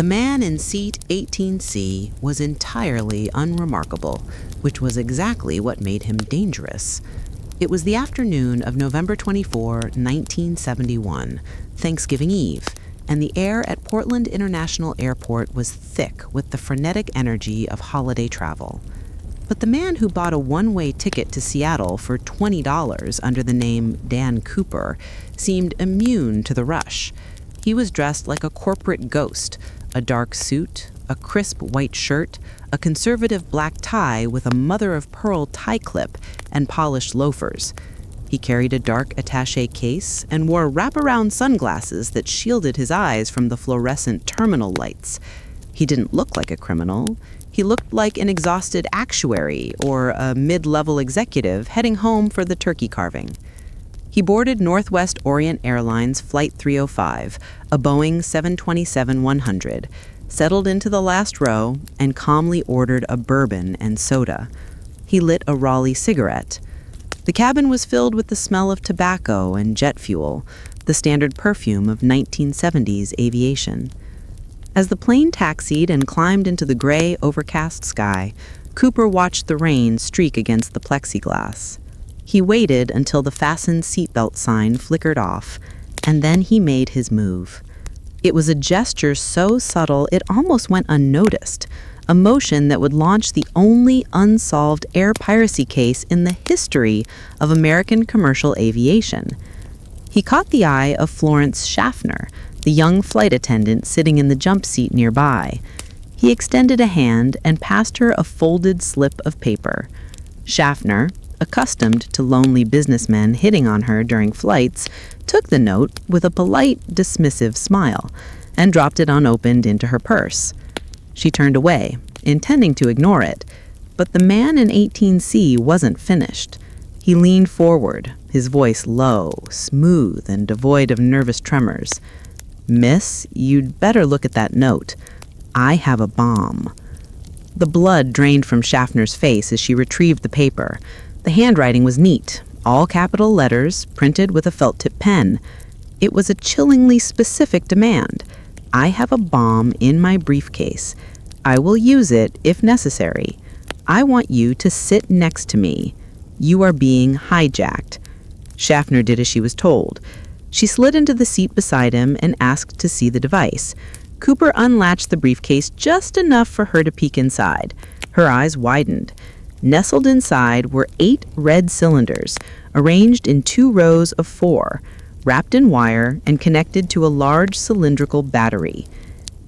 The man in seat 18C was entirely unremarkable, which was exactly what made him dangerous. It was the afternoon of November 24, 1971, Thanksgiving Eve, and the air at Portland International Airport was thick with the frenetic energy of holiday travel. But the man who bought a one-way ticket to Seattle for $20 under the name Dan Cooper seemed immune to the rush. He was dressed like a corporate ghost, a dark suit, a crisp white shirt, a conservative black tie with a mother-of-pearl tie clip, and polished loafers. He carried a dark attaché case and wore wraparound sunglasses that shielded his eyes from the fluorescent terminal lights. He didn't look like a criminal. He looked like an exhausted actuary or a mid-level executive heading home for the turkey carving. He boarded Northwest Orient Airlines Flight 305, a Boeing 727-100, settled into the last row, and calmly ordered a bourbon and soda. He lit a Raleigh cigarette. The cabin was filled with the smell of tobacco and jet fuel, the standard perfume of 1970s aviation. As the plane taxied and climbed into the gray, overcast sky, Cooper watched the rain streak against the plexiglass. He waited until the fastened seatbelt sign flickered off, and then he made his move. It was a gesture so subtle it almost went unnoticed, a motion that would launch the only unsolved air piracy case in the history of American commercial aviation. He caught the eye of Florence Schaffner, the young flight attendant sitting in the jump seat nearby. He extended a hand and passed her a folded slip of paper. Schaffner, accustomed to lonely businessmen hitting on her during flights, took the note with a polite, dismissive smile and dropped it unopened into her purse. She turned away, intending to ignore it, but the man in 18C wasn't finished. He leaned forward, his voice low, smooth, and devoid of nervous tremors. "Miss, you'd better look at that note. I have a bomb." The blood drained from Schaffner's face as she retrieved the paper. The handwriting was neat, all capital letters, printed with a felt-tip pen. It was a chillingly specific demand. "I have a bomb in my briefcase. I will use it if necessary. I want you to sit next to me. You are being hijacked." Schaffner did as she was told. She slid into the seat beside him and asked to see the device. Cooper unlatched the briefcase just enough for her to peek inside. Her eyes widened. Nestled inside were 8 red cylinders, arranged in 2 rows of 4, wrapped in wire and connected to a large cylindrical battery.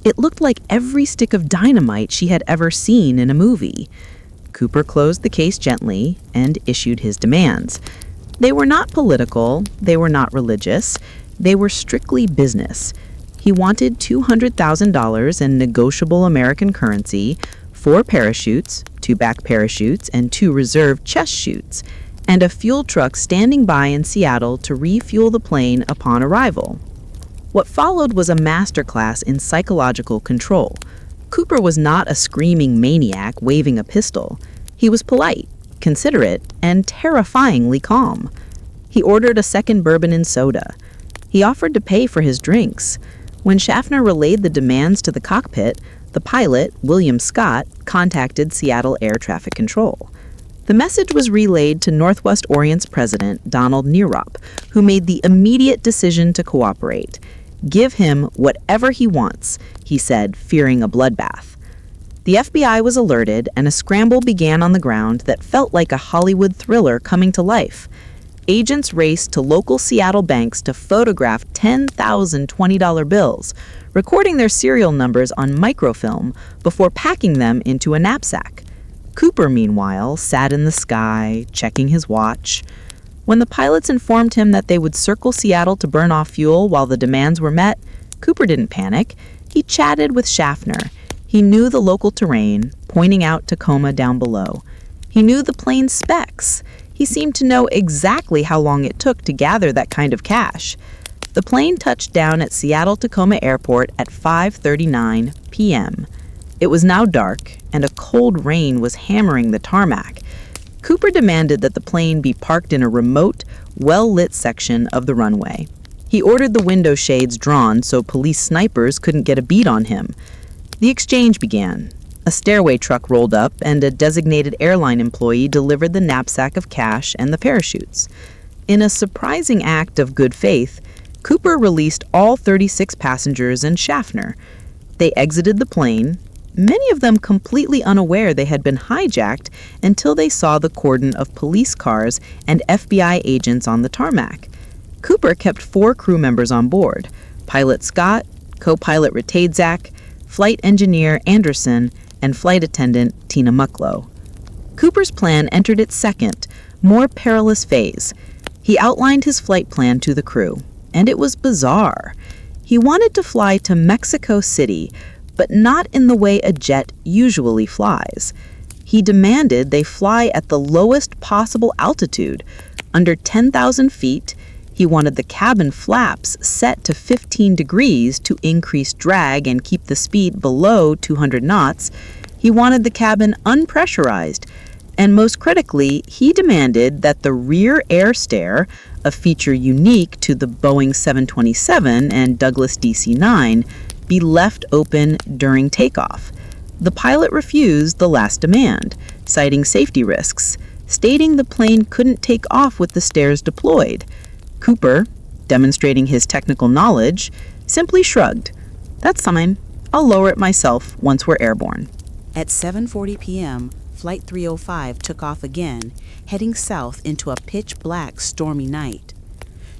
It looked like every stick of dynamite she had ever seen in a movie. Cooper closed the case gently and issued his demands. They were not political, they were not religious, they were strictly business. He wanted $200,000 in negotiable American currency, 4 parachutes, 2 back parachutes, and 2 reserve chest chutes, and a fuel truck standing by in Seattle to refuel the plane upon arrival. What followed was a masterclass in psychological control. Cooper was not a screaming maniac waving a pistol. He was polite, considerate, and terrifyingly calm. He ordered a second bourbon and soda. He offered to pay for his drinks. When Schaffner relayed the demands to the cockpit, the pilot, William Scott, contacted Seattle Air Traffic Control. The message was relayed to Northwest Orient's president, Donald Neerop, who made the immediate decision to cooperate. "Give him whatever he wants," he said, fearing a bloodbath. The FBI was alerted, and a scramble began on the ground that felt like a Hollywood thriller coming to life. Agents raced to local Seattle banks to photograph 10,000 $20 bills, recording their serial numbers on microfilm before packing them into a knapsack. Cooper, meanwhile, sat in the sky, checking his watch. When the pilots informed him that they would circle Seattle to burn off fuel while the demands were met, Cooper didn't panic. He chatted with Schaffner. He knew the local terrain, pointing out Tacoma down below. He knew the plane's specs. He seemed to know exactly how long it took to gather that kind of cash. The plane touched down at Seattle-Tacoma Airport at 5:39 p.m. It was now dark, and a cold rain was hammering the tarmac. Cooper demanded that the plane be parked in a remote, well-lit section of the runway. He ordered the window shades drawn so police snipers couldn't get a beat on him. The exchange began. A stairway truck rolled up, and a designated airline employee delivered the knapsack of cash and the parachutes. In a surprising act of good faith, Cooper released all 36 passengers and Schaffner. They exited the plane, many of them completely unaware they had been hijacked until they saw the cordon of police cars and FBI agents on the tarmac. Cooper kept 4 crew members on board: pilot Scott, co-pilot Ratajczak, flight engineer Anderson, and flight attendant Tina Mucklow. Cooper's plan entered its second, more perilous phase. He outlined his flight plan to the crew, and it was bizarre. He wanted to fly to Mexico City, but not in the way a jet usually flies. He demanded they fly at the lowest possible altitude, under 10,000 feet. He wanted the cabin flaps set to 15 degrees to increase drag and keep the speed below 200 knots. He wanted the cabin unpressurized. And most critically, he demanded that the rear air stair, a feature unique to the Boeing 727 and Douglas DC-9, be left open during takeoff. The pilot refused the last demand, citing safety risks, stating the plane couldn't take off with the stairs deployed. Cooper, demonstrating his technical knowledge, simply shrugged. "That's fine. I'll lower it myself once we're airborne." At 7:40 p.m., Flight 305 took off again, heading south into a pitch-black, stormy night.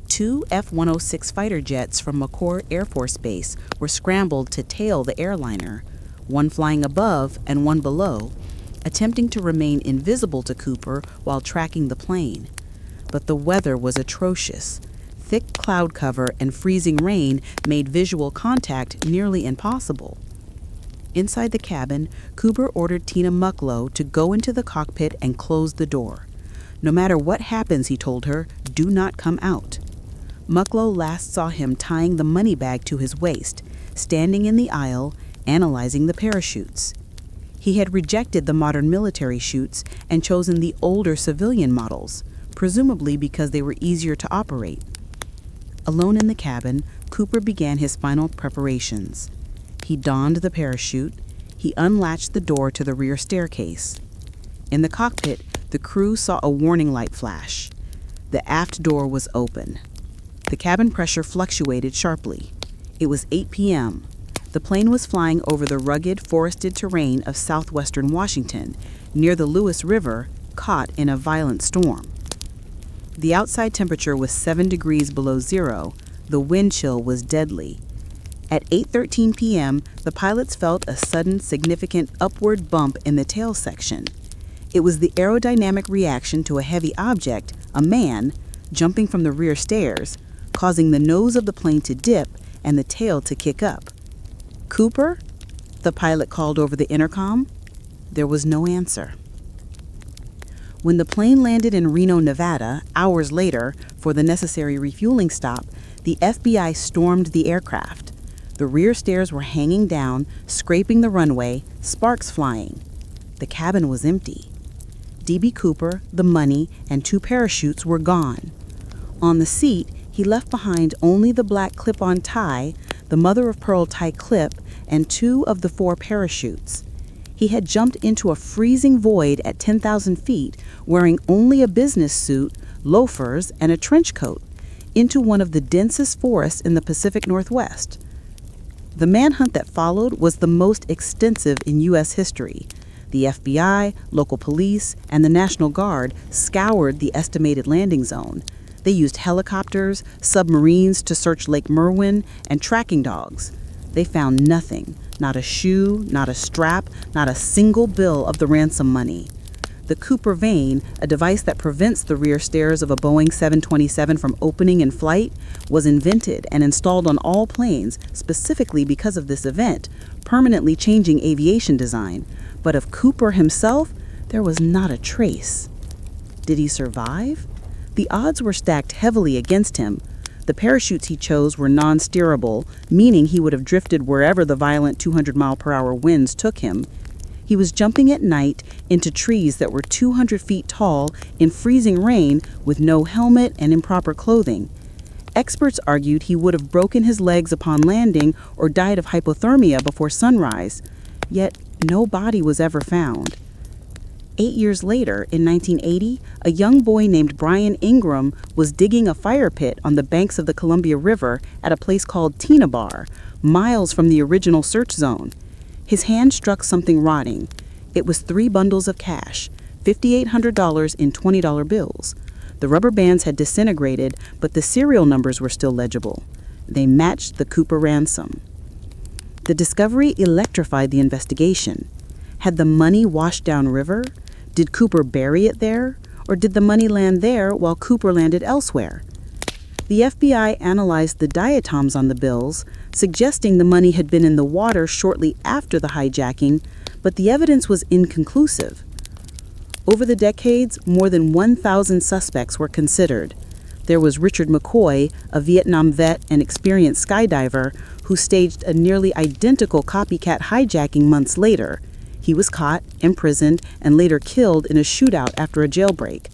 2 F-106 fighter jets from McChord Air Force Base were scrambled to tail the airliner, one flying above and one below, attempting to remain invisible to Cooper while tracking the plane. But the weather was atrocious. Thick cloud cover and freezing rain made visual contact nearly impossible. Inside the cabin, Cooper ordered Tina Mucklow to go into the cockpit and close the door. "No matter what happens," he told her, "do not come out." Mucklow last saw him tying the money bag to his waist, standing in the aisle, analyzing the parachutes. He had rejected the modern military chutes and chosen the older civilian models, presumably because they were easier to operate. Alone in the cabin, Cooper began his final preparations. He donned the parachute. He unlatched the door to the rear staircase. In the cockpit, the crew saw a warning light flash. The aft door was open. The cabin pressure fluctuated sharply. It was 8 p.m. The plane was flying over the rugged, forested terrain of southwestern Washington, near the Lewis River, caught in a violent storm. The outside temperature was 7 degrees below zero. The wind chill was deadly. At 8:13 p.m., the pilots felt a sudden, significant upward bump in the tail section. It was the aerodynamic reaction to a heavy object, a man, jumping from the rear stairs, causing the nose of the plane to dip and the tail to kick up. "Cooper?" the pilot called over the intercom. There was no answer. When the plane landed in Reno, Nevada, hours later, for the necessary refueling stop, the FBI stormed the aircraft. The rear stairs were hanging down, scraping the runway, sparks flying. The cabin was empty. D.B. Cooper, the money, and 2 parachutes were gone. On the seat, he left behind only the black clip-on tie, the mother-of-pearl tie clip, and 2 of the 4 parachutes. He had jumped into a freezing void at 10,000 feet, wearing only a business suit, loafers, and a trench coat, into one of the densest forests in the Pacific Northwest. The manhunt that followed was the most extensive in U.S. history. The FBI, local police, and the National Guard scoured the estimated landing zone. They used helicopters, submarines to search Lake Merwin, and tracking dogs. They found nothing, not a shoe, not a strap, not a single bill of the ransom money. The Cooper vane, a device that prevents the rear stairs of a Boeing 727 from opening in flight, was invented and installed on all planes specifically because of this event, permanently changing aviation design. But of Cooper himself, there was not a trace. Did he survive? The odds were stacked heavily against him. The parachutes he chose were non-steerable, meaning he would have drifted wherever the violent 200-mile-per-hour winds took him. He was jumping at night into trees that were 200 feet tall in freezing rain with no helmet and improper clothing. Experts argued he would have broken his legs upon landing or died of hypothermia before sunrise, yet no body was ever found. 8 years later, in 1980, a young boy named Brian Ingram was digging a fire pit on the banks of the Columbia River at a place called Tina Bar, miles from the original search zone. His hand struck something rotting. It was 3 bundles of cash, $5,800 in $20 bills. The rubber bands had disintegrated, but the serial numbers were still legible. They matched the Cooper ransom. The discovery electrified the investigation. Had the money washed downriver? Did Cooper bury it there? Or did the money land there while Cooper landed elsewhere? The FBI analyzed the diatoms on the bills, suggesting the money had been in the water shortly after the hijacking, but the evidence was inconclusive. Over the decades, more than 1,000 suspects were considered. There was Richard McCoy, a Vietnam vet and experienced skydiver, who staged a nearly identical copycat hijacking months later. He was caught, imprisoned, and later killed in a shootout after a jailbreak.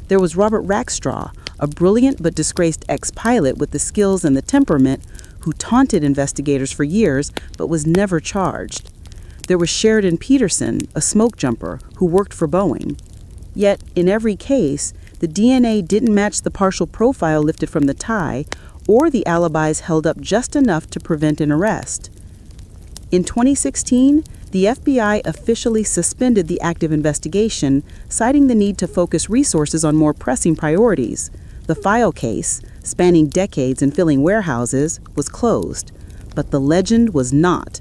There was Robert Rackstraw, a brilliant but disgraced ex-pilot with the skills and the temperament, who taunted investigators for years but was never charged. There was Sheridan Peterson, a smoke jumper, who worked for Boeing. Yet, in every case, the DNA didn't match the partial profile lifted from the tie, or the alibis held up just enough to prevent an arrest. In 2016, the FBI officially suspended the active investigation, citing the need to focus resources on more pressing priorities. The file case, spanning decades and filling warehouses, was closed, but the legend was not.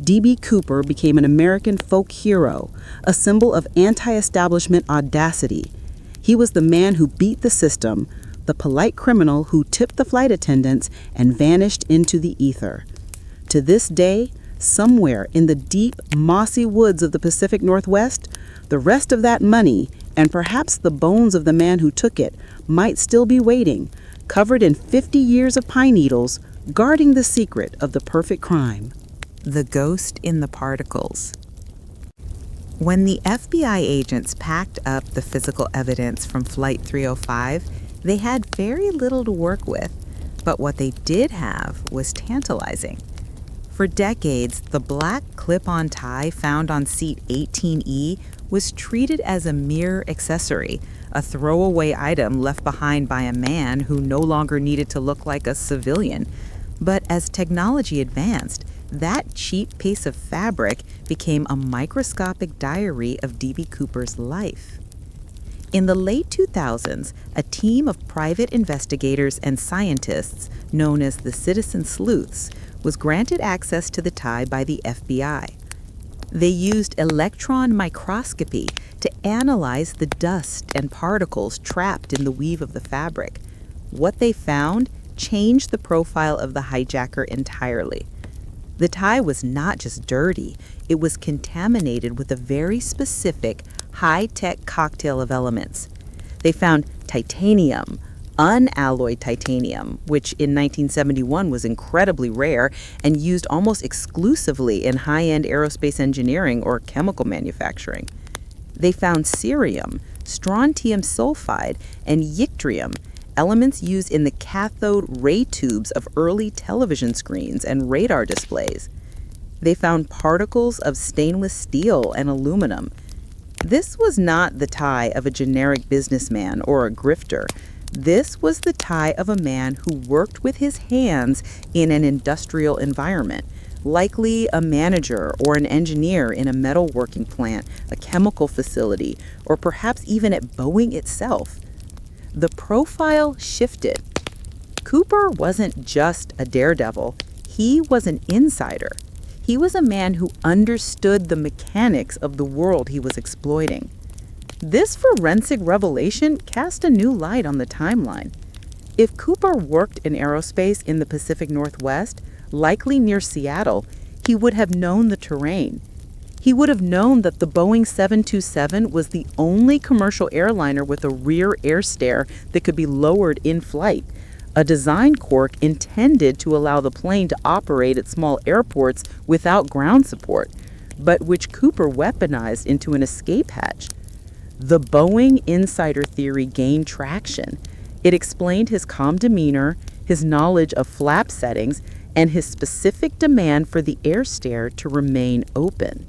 D.B. Cooper became an American folk hero, a symbol of anti-establishment audacity. He was the man who beat the system, the polite criminal who tipped the flight attendants and vanished into the ether. To this day, somewhere in the deep, mossy woods of the Pacific Northwest, the rest of that money, and perhaps the bones of the man who took it, might still be waiting, covered in 50 years of pine needles, guarding the secret of the perfect crime. The ghost in the particles. When the FBI agents packed up the physical evidence from Flight 305, they had very little to work with, but what they did have was tantalizing. For decades, the black clip-on tie found on seat 18E was treated as a mere accessory, a throwaway item left behind by a man who no longer needed to look like a civilian. But as technology advanced, that cheap piece of fabric became a microscopic diary of D.B. Cooper's life. In the late 2000s, a team of private investigators and scientists, known as the Citizen Sleuths, was granted access to the tie by the FBI. They used electron microscopy to analyze the dust and particles trapped in the weave of the fabric. What they found changed the profile of the hijacker entirely. The tie was not just dirty, it was contaminated with a very specific, high-tech cocktail of elements. They found titanium, unalloyed titanium, which in 1971 was incredibly rare and used almost exclusively in high-end aerospace engineering or chemical manufacturing. They found cerium, strontium sulfide, and yttrium, elements used in the cathode ray tubes of early television screens and radar displays. They found particles of stainless steel and aluminum. This was not the tie of a generic businessman or a grifter. This was the tie of a man who worked with his hands in an industrial environment, likely a manager or an engineer in a metalworking plant, a chemical facility, or perhaps even at Boeing itself. The profile shifted. Cooper wasn't just a daredevil. He was an insider. He was a man who understood the mechanics of the world he was exploiting. This forensic revelation cast a new light on the timeline. If Cooper worked in aerospace in the Pacific Northwest, likely near Seattle, he would have known the terrain. He would have known that the Boeing 727 was the only commercial airliner with a rear air stair that could be lowered in flight, a design quirk intended to allow the plane to operate at small airports without ground support, but which Cooper weaponized into an escape hatch. The Boeing insider theory gained traction. It explained his calm demeanor, his knowledge of flap settings, and his specific demand for the air stair to remain open.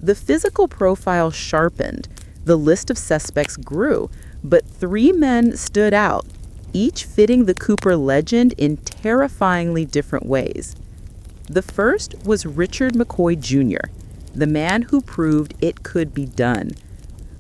The physical profile sharpened, the list of suspects grew, but 3 men stood out, each fitting the Cooper legend in terrifyingly different ways. The first was Richard McCoy Jr., the man who proved it could be done.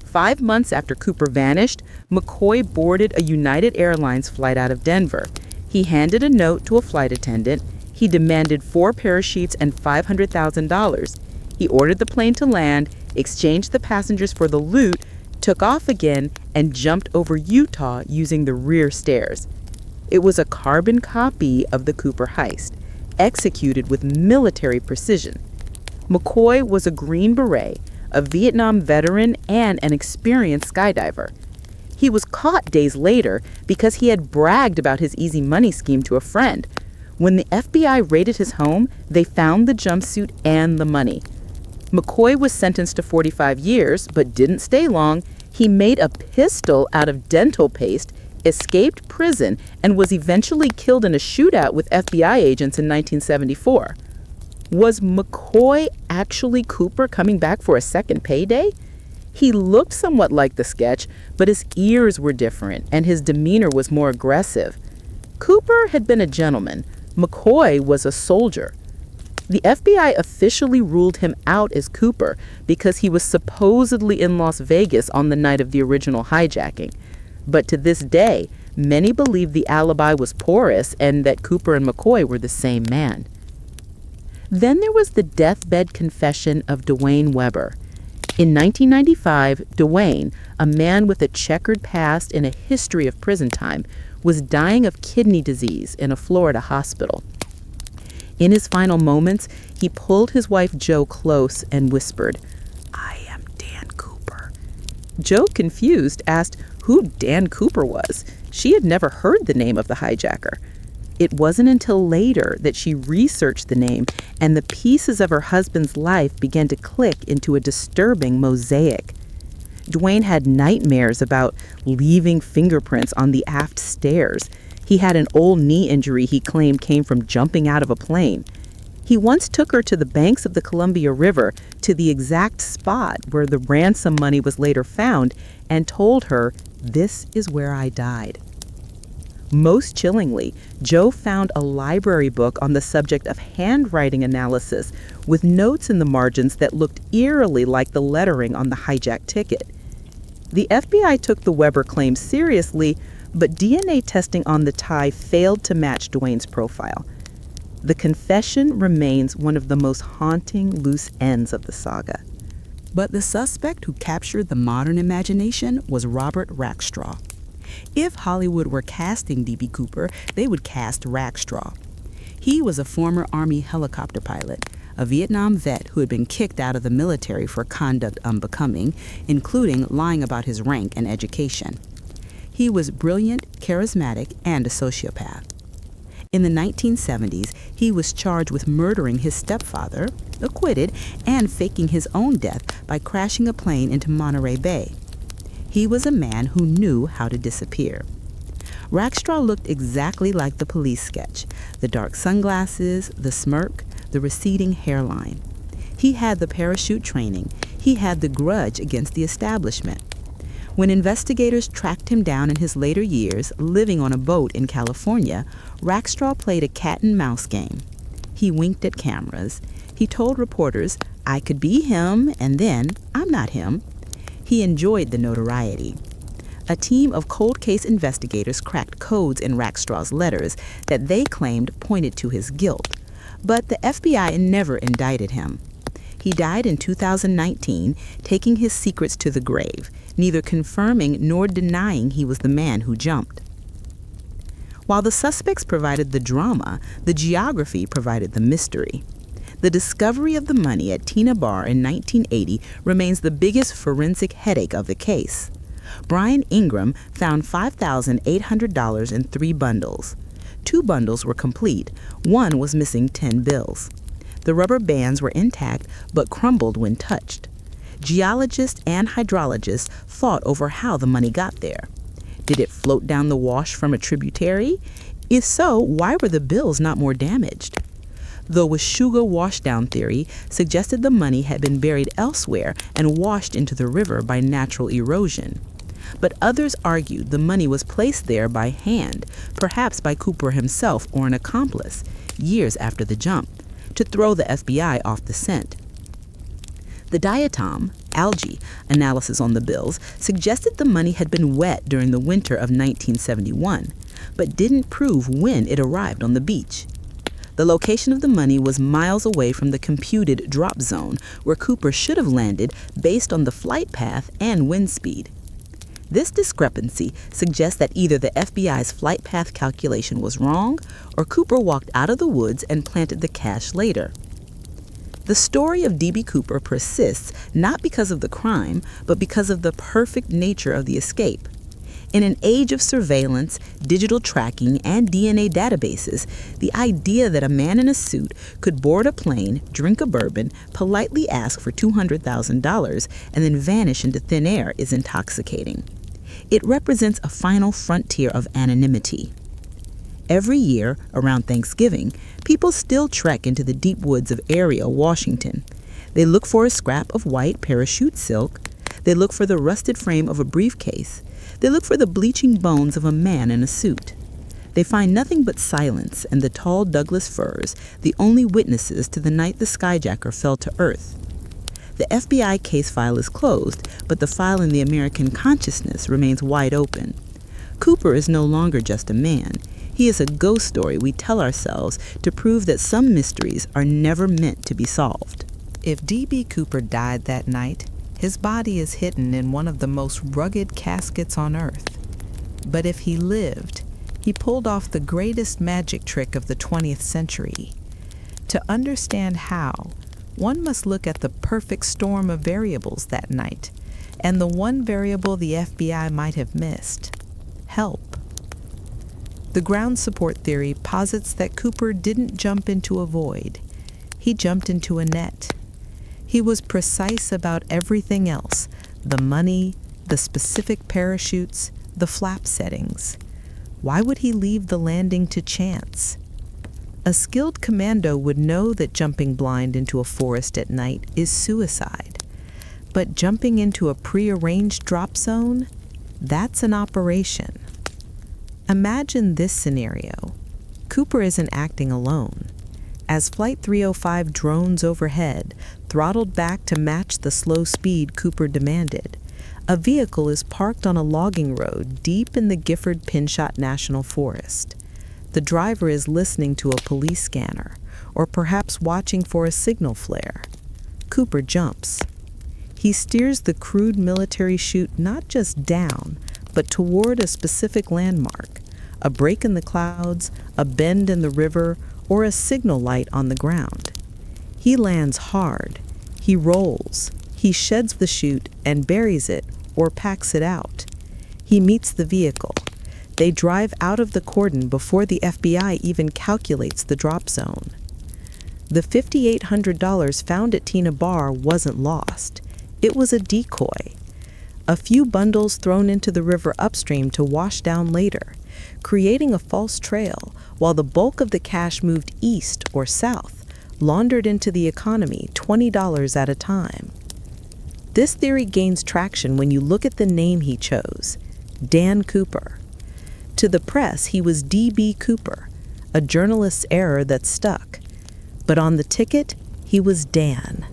5 months after Cooper vanished, McCoy boarded a United Airlines flight out of Denver. He handed a note to a flight attendant. He demanded 4 parachutes and $500,000. He ordered the plane to land, exchanged the passengers for the loot, took off again, and jumped over Utah using the rear stairs. It was a carbon copy of the Cooper heist, executed with military precision. McCoy was a Green Beret, a Vietnam veteran, and an experienced skydiver. He was caught days later because he had bragged about his easy money scheme to a friend. When the FBI raided his home, they found the jumpsuit and the money. McCoy was sentenced to 45 years, but didn't stay long. He made a pistol out of dental paste, escaped prison, and was eventually killed in a shootout with FBI agents in 1974. Was McCoy actually Cooper coming back for a second payday? He looked somewhat like the sketch, but his ears were different and his demeanor was more aggressive. Cooper had been a gentleman. McCoy was a soldier. The FBI officially ruled him out as Cooper because he was supposedly in Las Vegas on the night of the original hijacking. But to this day, many believe the alibi was porous and that Cooper and McCoy were the same man. Then there was the deathbed confession of Dwayne Weber. In 1995, Dwayne, a man with a checkered past and a history of prison time, was dying of kidney disease in a Florida hospital. In his final moments, he pulled his wife Jo close and whispered, "I am Dan Cooper." Jo, confused, asked who Dan Cooper was. She had never heard the name of the hijacker. It wasn't until later that she researched the name and the pieces of her husband's life began to click into a disturbing mosaic. Dwayne had nightmares about leaving fingerprints on the aft stairs. He had an old knee injury he claimed came from jumping out of a plane. He once took her to the banks of the Columbia River to the exact spot where the ransom money was later found and told her, "This is where I died." Most chillingly, Jo found a library book on the subject of handwriting analysis with notes in the margins that looked eerily like the lettering on the hijack ticket. The FBI took the Weber claim seriously, but DNA testing on the tie failed to match Dwayne's profile. The confession remains one of the most haunting loose ends of the saga. But the suspect who captured the modern imagination was Robert Rackstraw. If Hollywood were casting D.B. Cooper, they would cast Rackstraw. He was a former Army helicopter pilot, a Vietnam vet who had been kicked out of the military for conduct unbecoming, including lying about his rank and education. He was brilliant, charismatic, and a sociopath. In the 1970s, he was charged with murdering his stepfather, acquitted, and faking his own death by crashing a plane into Monterey Bay. He was a man who knew how to disappear. Rackstraw looked exactly like the police sketch, the dark sunglasses, the smirk, the receding hairline. He had the parachute training. He had the grudge against the establishment. When investigators tracked him down in his later years, living on a boat in California, Rackstraw played a cat-and-mouse game. He winked at cameras. He told reporters, "I could be him," and then, "I'm not him." He enjoyed the notoriety. A team of cold case investigators cracked codes in Rackstraw's letters that they claimed pointed to his guilt, but the FBI never indicted him. He died in 2019, taking his secrets to the grave, neither confirming nor denying he was the man who jumped. While the suspects provided the drama, the geography provided the mystery. The discovery of the money at Tina Bar in 1980 remains the biggest forensic headache of the case. Brian Ingram found $5,800 in 3 bundles. 2 bundles were complete. One was missing 10 bills. The rubber bands were intact but crumbled when touched. Geologists and hydrologists fought over how the money got there. Did it float down the wash from a tributary? If so, why were the bills not more damaged? The Washuga washdown theory suggested the money had been buried elsewhere and washed into the river by natural erosion. But others argued the money was placed there by hand, perhaps by Cooper himself or an accomplice, years after the jump, to throw the FBI off the scent. The diatom, algae, analysis on the bills suggested the money had been wet during the winter of 1971, but didn't prove when it arrived on the beach. The location of the money was miles away from the computed drop zone where Cooper should have landed based on the flight path and wind speed. This discrepancy suggests that either the FBI's flight path calculation was wrong or Cooper walked out of the woods and planted the cash later. The story of D.B. Cooper persists not because of the crime, but because of the perfect nature of the escape. In an age of surveillance, digital tracking, and DNA databases, the idea that a man in a suit could board a plane, drink a bourbon, politely ask for $200,000, and then vanish into thin air is intoxicating. It represents a final frontier of anonymity. Every year, around Thanksgiving, people still trek into the deep woods of Area, Washington. They look for a scrap of white parachute silk. They look for the rusted frame of a briefcase. They look for the bleaching bones of a man in a suit. They find nothing but silence and the tall Douglas firs, the only witnesses to the night the skyjacker fell to earth. The FBI case file is closed, but the file in the American consciousness remains wide open. Cooper is no longer just a man. He is a ghost story we tell ourselves to prove that some mysteries are never meant to be solved. If D.B. Cooper died that night, his body is hidden in one of the most rugged caskets on earth. But if he lived, he pulled off the greatest magic trick of the 20th century. To understand how, one must look at the perfect storm of variables that night, and the one variable the FBI might have missed: help. The ground support theory posits that Cooper didn't jump into a void. He jumped into a net. He was precise about everything else: the money, the specific parachutes, the flap settings. Why would he leave the landing to chance? A skilled commando would know that jumping blind into a forest at night is suicide. But jumping into a prearranged drop zone? That's an operation. Imagine this scenario. Cooper isn't acting alone. As Flight 305 drones overhead, throttled back to match the slow speed Cooper demanded, a vehicle is parked on a logging road deep in the Gifford-Pinchot National Forest. The driver is listening to a police scanner, or perhaps watching for a signal flare. Cooper jumps. He steers the crude military chute not just down, but toward a specific landmark: a break in the clouds, a bend in the river, or a signal light on the ground. He lands hard. He rolls. He sheds the chute and buries it or packs it out. He meets the vehicle. They drive out of the cordon before the FBI even calculates the drop zone. The $5,800 found at Tina Bar wasn't lost. It was a decoy. A few bundles thrown into the river upstream to wash down later, creating a false trail while the bulk of the cash moved east or south, laundered into the economy $20 at a time. This theory gains traction when you look at the name he chose: Dan Cooper. To the press, he was D.B. Cooper, a journalist's error that stuck. But on the ticket, he was Dan.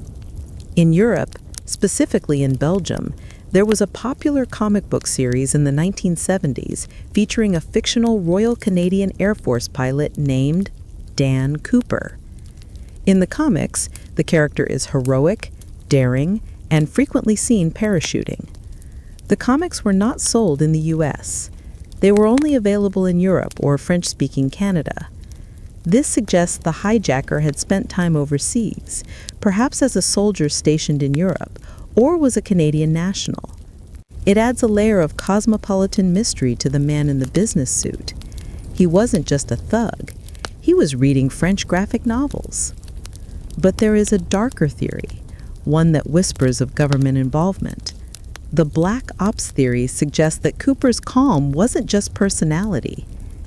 In Europe, specifically in Belgium, there was a popular comic book series in the 1970s featuring a fictional Royal Canadian Air Force pilot named Dan Cooper. In the comics, the character is heroic, daring, and frequently seen parachuting. The comics were not sold in the U.S. They were only available in Europe or French-speaking Canada. This suggests the hijacker had spent time overseas, perhaps as a soldier stationed in Europe, or was a Canadian national. It adds a layer of cosmopolitan mystery to the man in the business suit. He wasn't just a thug. He was reading French graphic novels. But there is a darker theory, one that whispers of government involvement. The Black Ops theory suggests that Cooper's calm wasn't just personality.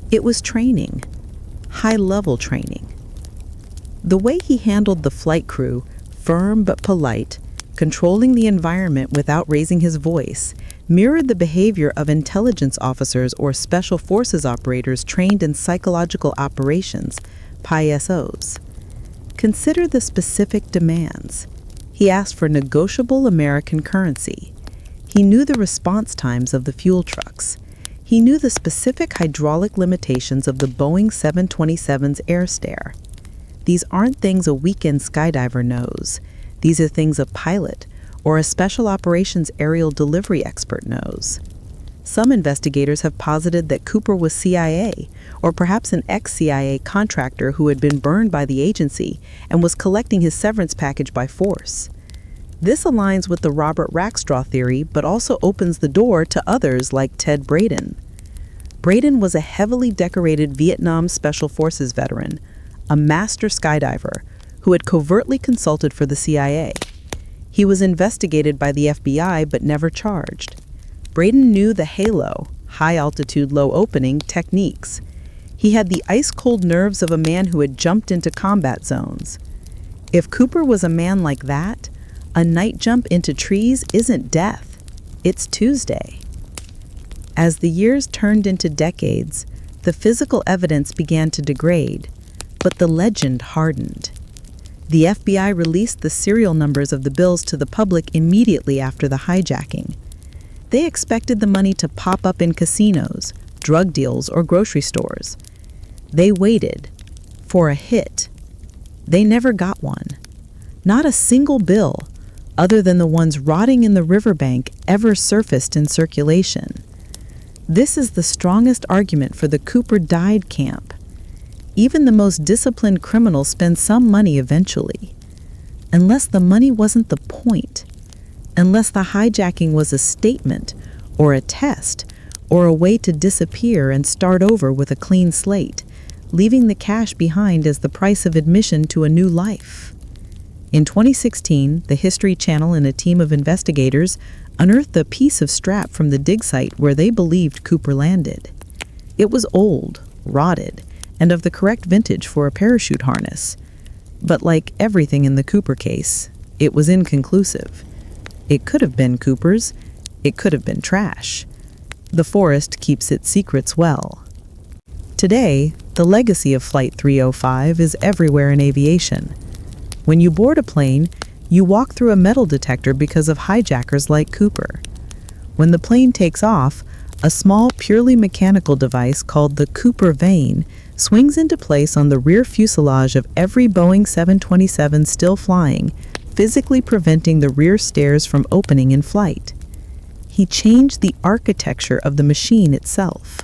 It was training, high-level training. The way he handled the flight crew, firm but polite, controlling the environment without raising his voice, mirrored the behavior of intelligence officers or special forces operators trained in psychological operations, PISOs. Consider the specific demands. He asked for negotiable American currency. He knew the response times of the fuel trucks. He knew the specific hydraulic limitations of the Boeing 727's air stair. These aren't things a weekend skydiver knows. These are things a pilot or a special operations aerial delivery expert knows. Some investigators have posited that Cooper was CIA, or perhaps an ex-CIA contractor who had been burned by the agency and was collecting his severance package by force. This aligns with the Robert Rackstraw theory, but also opens the door to others like Ted Braden. Braden was a heavily decorated Vietnam Special Forces veteran, a master skydiver, who had covertly consulted for the CIA. He was investigated by the FBI but never charged. Braden knew the HALO, high altitude, low opening, techniques. He had the ice-cold nerves of a man who had jumped into combat zones. If Cooper was a man like that, a night jump into trees isn't death, it's Tuesday. As the years turned into decades, the physical evidence began to degrade, but the legend hardened. The FBI released the serial numbers of the bills to the public immediately after the hijacking. They expected the money to pop up in casinos, drug deals, or grocery stores. They waited for a hit. They never got one. Not a single bill, other than the ones rotting in the riverbank, ever surfaced in circulation. This is the strongest argument for the Cooper died camp. Even the most disciplined criminals spend some money eventually. Unless the money wasn't the point, unless the hijacking was a statement or a test or a way to disappear and start over with a clean slate, leaving the cash behind as the price of admission to a new life. In 2016, the History Channel and a team of investigators unearthed a piece of strap from the dig site where they believed Cooper landed. It was old, rotted, and of the correct vintage for a parachute harness. But like everything in the Cooper case, it was inconclusive. It could have been Cooper's. It could have been trash. The forest keeps its secrets well. Today, the legacy of Flight 305 is everywhere in aviation. When you board a plane, you walk through a metal detector because of hijackers like Cooper. When the plane takes off, a small, purely mechanical device called the Cooper vane swings into place on the rear fuselage of every Boeing 727 still flying, physically preventing the rear stairs from opening in flight. He changed the architecture of the machine itself.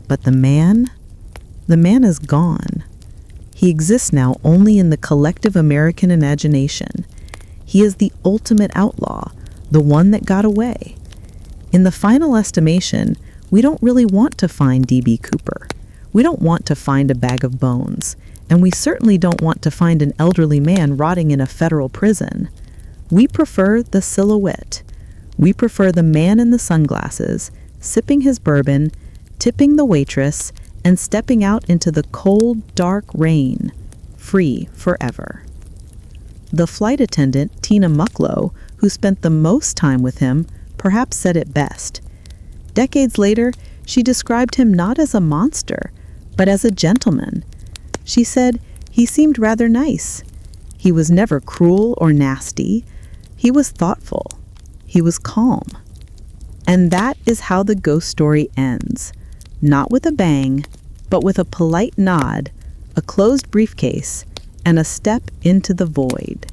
But the man is gone. He exists now only in the collective American imagination. He is the ultimate outlaw, the one that got away. In the final estimation, we don't really want to find D.B. Cooper. We don't want to find a bag of bones, and we certainly don't want to find an elderly man rotting in a federal prison. We prefer the silhouette. We prefer the man in the sunglasses, sipping his bourbon, tipping the waitress, and stepping out into the cold, dark rain, free forever. The flight attendant, Tina Mucklow, who spent the most time with him, perhaps said it best. Decades later, she described him not as a monster, but as a gentleman. She said he seemed rather nice. He was never cruel or nasty. He was thoughtful. He was calm. And that is how the ghost story ends. Not with a bang, but with a polite nod, a closed briefcase, and a step into the void.